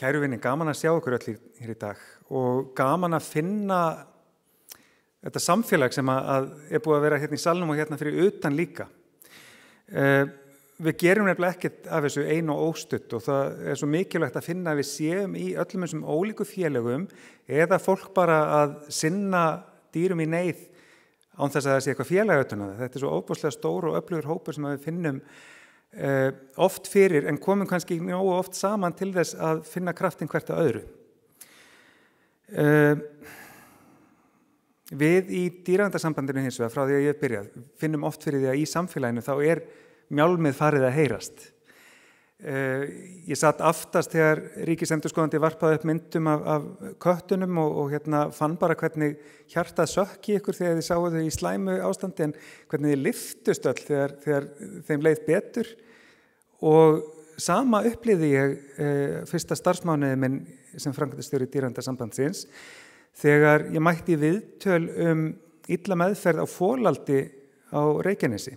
Kæru vinni, gaman að sjá ykkur öll hér í dag og gaman að finna þetta samfélag sem að búið að vera hérna í salnum og hérna fyrir utan líka. Við gerum nefnilega ekkert af þessu ein og óstutt og það svo mikilvægt að finna að við séum í öllum þessum ólíku félögum eða fólk bara að sinna dýrum í neyð án þess að það sé eitthvað félagautunað. Þetta svo óbúslega stór og öflugur hópur sem við finnum oft fyrir en komum kannski nógu oft saman til þess að finna kraftin hvert að öðru. Við í dýraverndarsambandinu hins vegar frá því að ég byrjað finnum oft fyrir því að í samfélaginu þá mjálmið farið að heyrast. Ég satt aftast þegar ríkisendurskoðandi varpaði upp myndum af köttunum og fann bara hvernig hjartað sökk í ykkur þegar þið sáu þau í slæmu ástandi en hvernig þið lyftust öll þegar þeim leið betur og sama upplifði ég fyrsta starfsmánuði minn sem framkvæmdastjóri dýraverndarsambandsins þegar ég mætti í viðtöl illa meðferð á folaldi á Reykjanesi.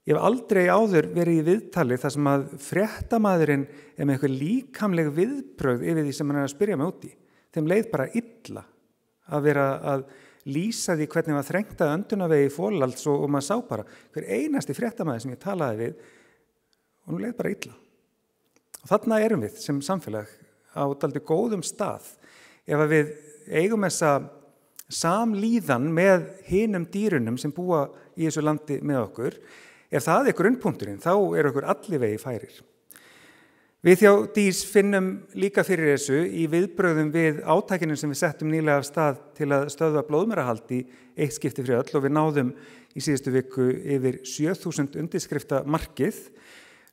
Ég hef aldrei áður verið í viðtali þar sem að fréttamaðurinn með eitthvað líkamleg viðbrögð yfir því sem hann að spyrja mig út í. Þeim leið bara illa að vera að lýsa því hvernig var þrengt að öndunarvegi folalds og maður sá bara hver einasti fréttamaður sem ég talaði við og nú leið bara illa. Og þarna erum við sem samfélag á dálítið góðum stað ef að við eigum þessa samlíðan með hinum dýrunum sem búa í þessu landi með okkur. Ef það grunnpunkturinn, þá okkur allir vegi færir. Við hjá DÍS finnum líka fyrir þessu í viðbrögðum við átakinu sem við settum nýlega af stað til að stöðva blóðmerahald í eitt skipti fyrir öll og við náðum í síðustu viku yfir 7.000 undirskrifta markið.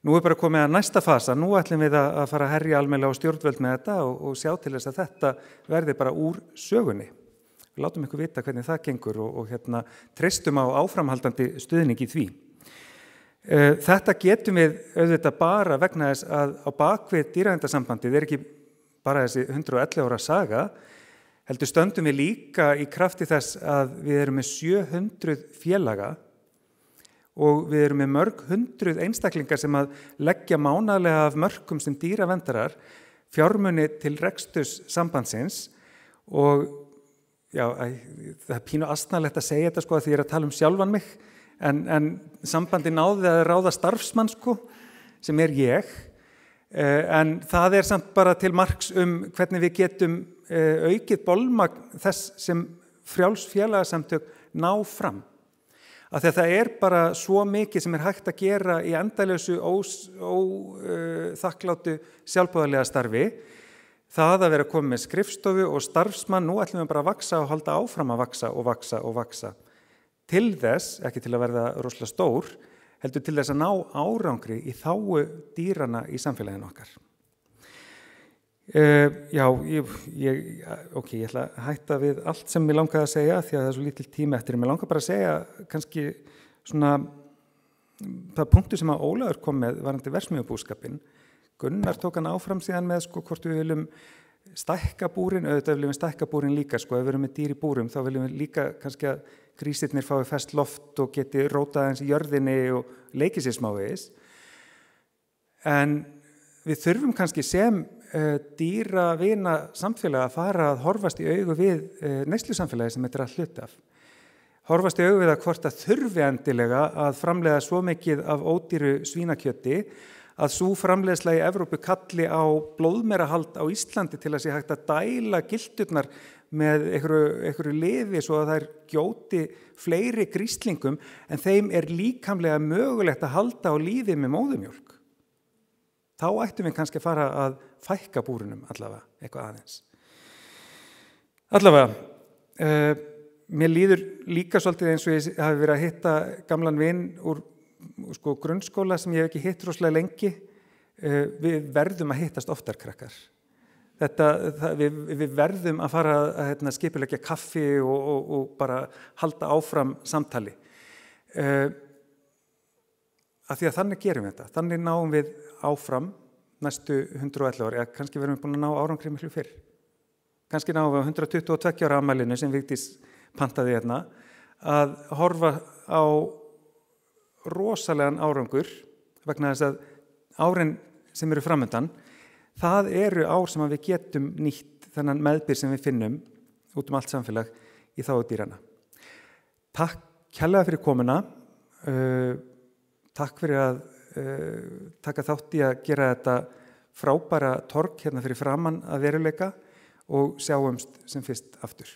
Nú bara komið að næsta fasa, nú ætlum við að fara að herja almennilega á stjórnvöld með þetta og sjá til þess að þetta verði bara úr sögunni. Við látum ykkur vita hvernig það gengur og treystum á áframhaldandi stuðning í því. Þetta getum við auðvitað bara vegna þess að á bakvið dýraverndarsambandið ekki bara þessi 111 ára saga, heldur stöndum við líka í krafti þess að við erum með 700 félaga og við erum með mörg hundruð einstaklingar sem að leggja mánaðarlega af mörkum sem dýraverndarar fjármuni til reksturs sambandsins og já, það pínu astnalegt að segja þetta því ég að tala sjálfan mig En sambandi náði að ráða starfsmann sem ég, en það samt bara til marks hvernig við getum aukið bolmagn þess sem frjáls félagasamtök ná fram. Af því að það bara svo mikið sem hægt að gera í endalausu þakklátu sjálfboðaliða starfi. Það að vera komið með skrifstofu og starfsmann, nú ætlum við bara að vaksa og halda áfram að vaksa og vaksa og vaksa. Til þess, ekki til að verða rosalega stór, heldur til þess að ná árangri í þágu dýrana í samfélaginu okkar. Ég ætla að hætta við allt sem mig langaði að segja því að það svo lítill tími eftir. Mig langar bara að segja kannski svona það punktu sem að Ólafur kom með varðandi verksmiðjubúskapinn. Gunnar tók hann áfram síðan með hvort við viljum stækka búrin, auðvitað viljum við stækka búrin líka, ef við erum með dýr í búrum, þá viljum við líka kannski að grísirnir fái fest loft og geti rótað eins í jörðinni og leikið sér smávegis. En við þurfum kannski sem dýravina samfélag að fara að horfast í augu við neyslusamfélagi sem þetta að hluta af. Horfast í augu við að hvort að þurfi endilega að framleiða svo mikið af ódýru svínakjöti að sú framleiðsla í Evrópu kalli á blóðmerahald á Íslandi til að sé hægt að dæla gildurnar með einhverju lyfi svo að þær gjóti fleiri gríslingum en þeim líkamlega mögulegt að halda á lífi með móðurmjólk. Þá ættum við kannski að fara að fækka búrunum allavega, eitthvað aðeins. Allavega, mér líður líka svolítið eins og ég hafi verið að hitta gamlan vin úr grunnskóla sem ég hef ekki hitt rosalega lengi. Við verðum að hittast oftar, krakkar. Við verðum að fara að skipuleggja kaffi og bara halda áfram samtali. Af því að þannig gerum við þetta. Þannig náum við áfram næstu 111 ári, eða kannski verðum við búin að ná árangri miklu fyrr. Kannski náum við á 122 ára afmælinu sem Vigdís pantaði hérna að horfa á rosalegan árangur vegna þess að árin sem eru framundan það eru ár sem við getum nýtt þennan meðbyr sem við finnum út allt samfélag í þágu dýranna. Takk kærlega fyrir komuna. Takk fyrir að taka þátt í að gera þetta frábæra torg hérna fyrir framan að veruleika og sjáumst sem fyrst aftur.